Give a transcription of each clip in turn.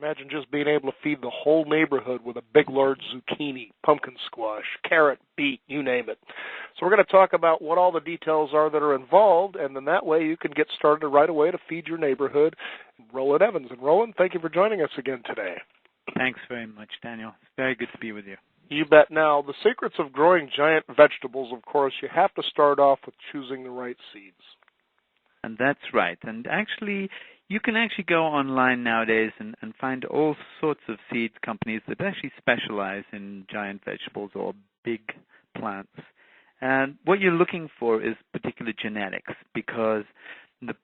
Imagine just being able to feed the whole neighborhood with a big, large zucchini, pumpkin squash, carrot, beet, you name it. So we're going to talk about what all the details are that are involved, and then that way you can get started right away to feed your neighborhood. Roland Evans. And Roland, thank you for joining us again today. Thanks very much, Daniel. It's very good to be with you. You bet. Now, the secrets of growing giant vegetables, of course, you have to start off with choosing the right seeds. And that's right. And actually, you can actually go online nowadays and find all sorts of seed companies that actually specialize in giant vegetables or big plants. And what you're looking for is particular genetics, because the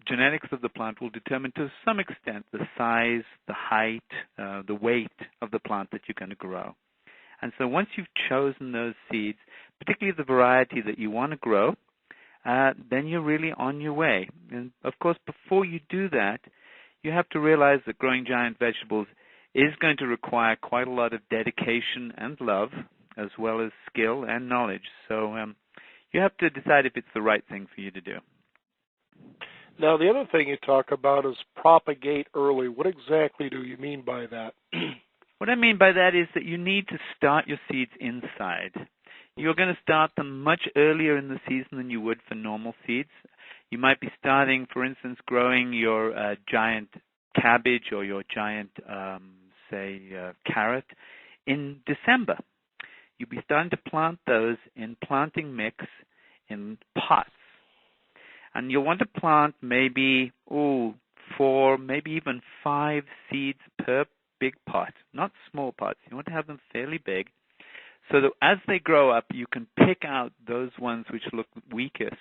genetics of the plant will determine to some extent the size, the height, the weight of the plant that you're going to grow. And so once you've chosen those seeds, particularly the variety that you want to grow, then you're really on your way. And of course, before you do that, you have to realize that growing giant vegetables is going to require quite a lot of dedication and love, as well as skill and knowledge. So you have to decide if it's the right thing for you to do. Now, the other thing you talk about is propagate early. What exactly do you mean by that? What I mean by that is that you need to start your seeds inside. You're going to start them much earlier in the season than you would for normal seeds. You might be starting, for instance, growing your giant cabbage or your giant, carrot in December. You'll be starting to plant those in planting mix in pots. And you'll want to plant maybe 4, maybe even 5 seeds per big pot, not small pots. You want to have them fairly big, so that as they grow up, you can pick out those ones which look weakest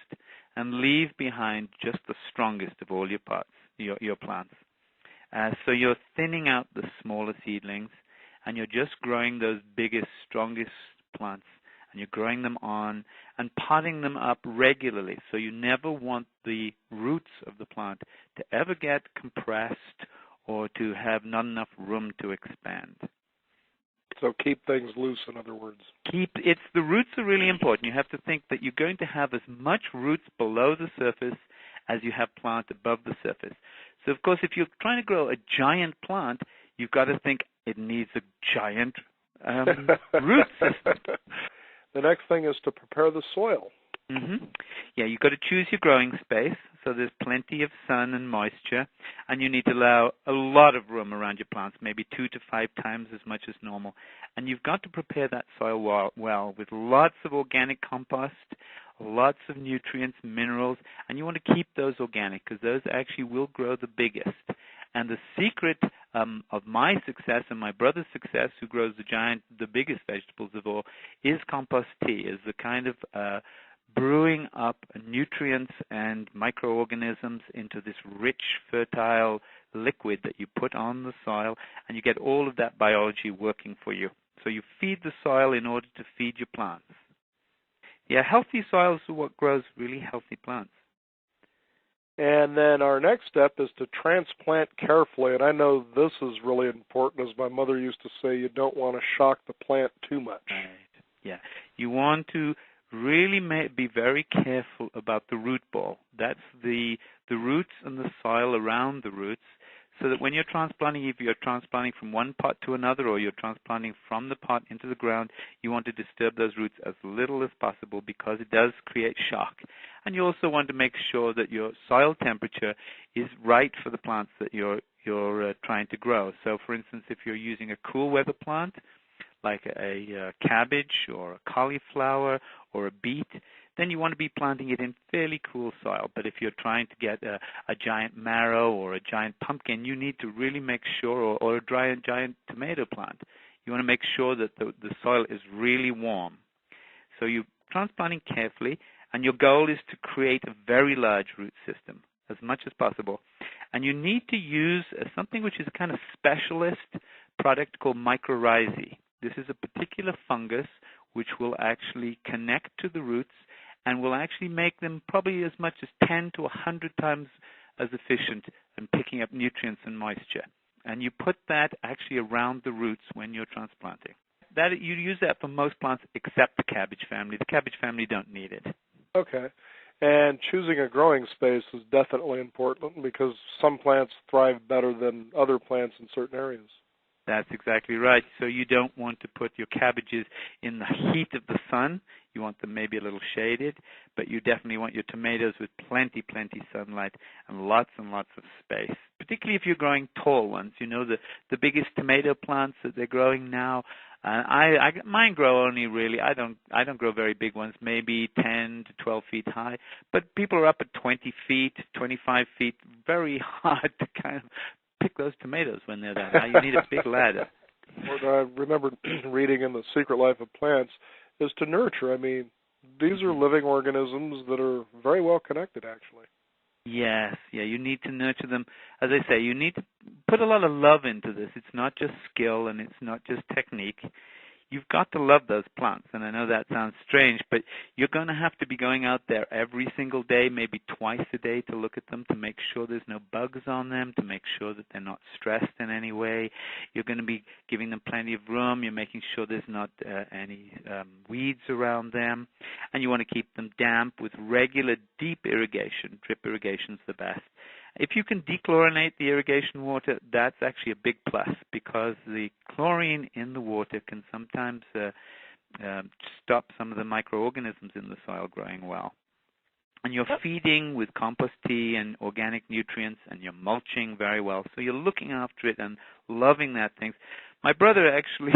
and leave behind just the strongest of all your pots, your plants. So you're thinning out the smaller seedlings, and you're just growing those biggest, strongest plants, and you're growing them on and potting them up regularly. So you never want the roots of the plant to ever get compressed or to have not enough room to expand. So keep things loose, in other words. The roots are really important. You have to think that you're going to have as much roots below the surface as you have plant above the surface. So, of course, if you're trying to grow a giant plant, you've got to think it needs a giant root system. The next thing is to prepare the soil. Mm-hmm. Yeah, you've got to choose your growing space, so there's plenty of sun and moisture, and you need to allow a lot of room around your plants, maybe 2 to 5 times as much as normal. And you've got to prepare that soil well with lots of organic compost, lots of nutrients, minerals, and you want to keep those organic because those actually will grow the biggest. And the secret of my success and my brother's success, who grows the biggest vegetables of all, is compost tea, is the kind of brewing up nutrients and microorganisms into this rich, fertile liquid that you put on the soil, and you get all of that biology working for you. So you feed the soil in order to feed your plants. Yeah, healthy soils are what grows really healthy plants. And then our next step is to transplant carefully. And I know this is really important. As my mother used to say, you don't want to shock the plant too much. Right. Yeah. You want to really be very careful about the root ball. That's the roots and the soil around the roots, so that when you're transplanting, if you're transplanting from one pot to another or you're transplanting from the pot into the ground, you want to disturb those roots as little as possible because it does create shock. And you also want to make sure that your soil temperature is right for the plants that you're trying to grow. So, for instance, if you're using a cool weather plant, like a cabbage or a cauliflower or a beet, then you want to be planting it in fairly cool soil. But if you're trying to get a giant marrow or a giant pumpkin, you need to really make sure, or a giant tomato plant, you want to make sure that the soil is really warm. So you're transplanting carefully, and your goal is to create a very large root system as much as possible. And you need to use something which is a kind of specialist product called mycorrhizae. This is a particular fungus which will actually connect to the roots and will actually make them probably as much as 10 to 100 times as efficient in picking up nutrients and moisture. And you put that actually around the roots when you're transplanting. You use that for most plants except the cabbage family. The cabbage family don't need it. Okay. And choosing a growing space is definitely important because some plants thrive better than other plants in certain areas. That's exactly right. So you don't want to put your cabbages in the heat of the sun. You want them maybe a little shaded, but you definitely want your tomatoes with plenty sunlight and lots of space. Particularly if you're growing tall ones. You know, the biggest tomato plants that they're growing now. Mine grow only really. I don't grow very big ones, maybe 10 to 12 feet high. But people are up at 20 feet, 25 feet. Very hard to kind of pick those tomatoes when they're that high. You need a big ladder. What I remember reading in The Secret Life of Plants is to nurture. I mean, these are living organisms that are very well connected, actually. Yes, yeah, you need to nurture them. As I say, you need to put a lot of love into this. It's not just skill and it's not just technique. You've got to love those plants, and I know that sounds strange, but you're going to have to be going out there every single day, maybe twice a day, to look at them, to make sure there's no bugs on them, to make sure that they're not stressed in any way. You're going to be giving them plenty of room. You're making sure there's not any weeds around them, and you want to keep them damp with regular deep irrigation. Drip irrigation's the best. If you can dechlorinate the irrigation water, that's actually a big plus because the chlorine in the water can sometimes stop some of the microorganisms in the soil growing well. And you're feeding with compost tea and organic nutrients, and you're mulching very well. So you're looking after it and loving that thing. My brother actually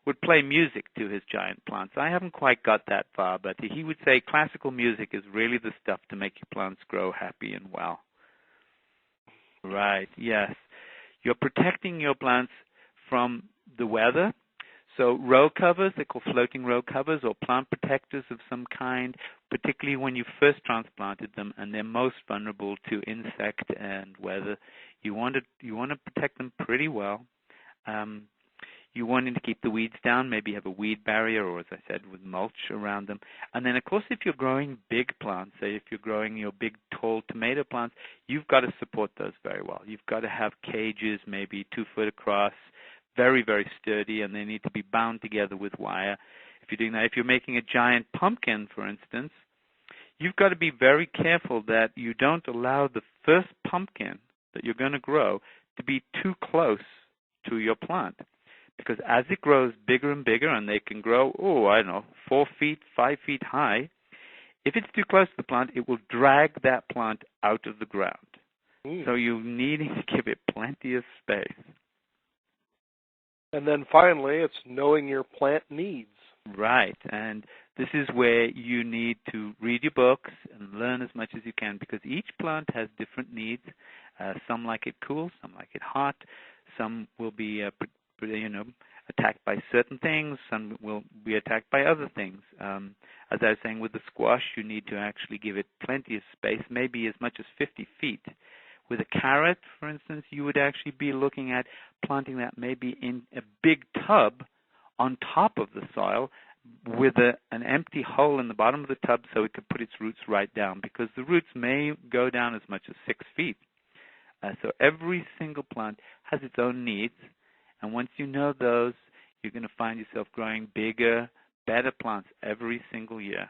would play music to his giant plants. I haven't quite got that far, but he would say classical music is really the stuff to make your plants grow happy and well. Right, yes. You're protecting your plants from the weather. So row covers, they're called floating row covers or plant protectors of some kind, particularly when you first transplanted them and they're most vulnerable to insect and weather. You want to protect them pretty well. You want to keep the weeds down, maybe have a weed barrier or, as I said, with mulch around them. And then, of course, if you're growing big plants, say if you're growing your big, tall tomato plants, you've got to support those very well. You've got to have cages maybe 2 foot across, very sturdy, and they need to be bound together with wire. If you're doing that, if you're making a giant pumpkin, for instance, you've got to be very careful that you don't allow the first pumpkin that you're going to grow to be too close to your plant. Because as it grows bigger and bigger, and they can grow, 4 feet, 5 feet high, if it's too close to the plant, it will drag that plant out of the ground. So you need to give it plenty of space. And then finally, it's knowing your plant needs. Right, and this is where you need to read your books and learn as much as you can because each plant has different needs. Some like it cool, some like it hot, some will be attacked by certain things, some will be attacked by other things. As I was saying, with the squash, you need to actually give it plenty of space, maybe as much as 50 feet. With a carrot, for instance, you would actually be looking at planting that maybe in a big tub on top of the soil with an empty hole in the bottom of the tub so it could put its roots right down because the roots may go down as much as 6 feet. So every single plant has its own needs. And once you know those, you're going to find yourself growing bigger, better plants every single year.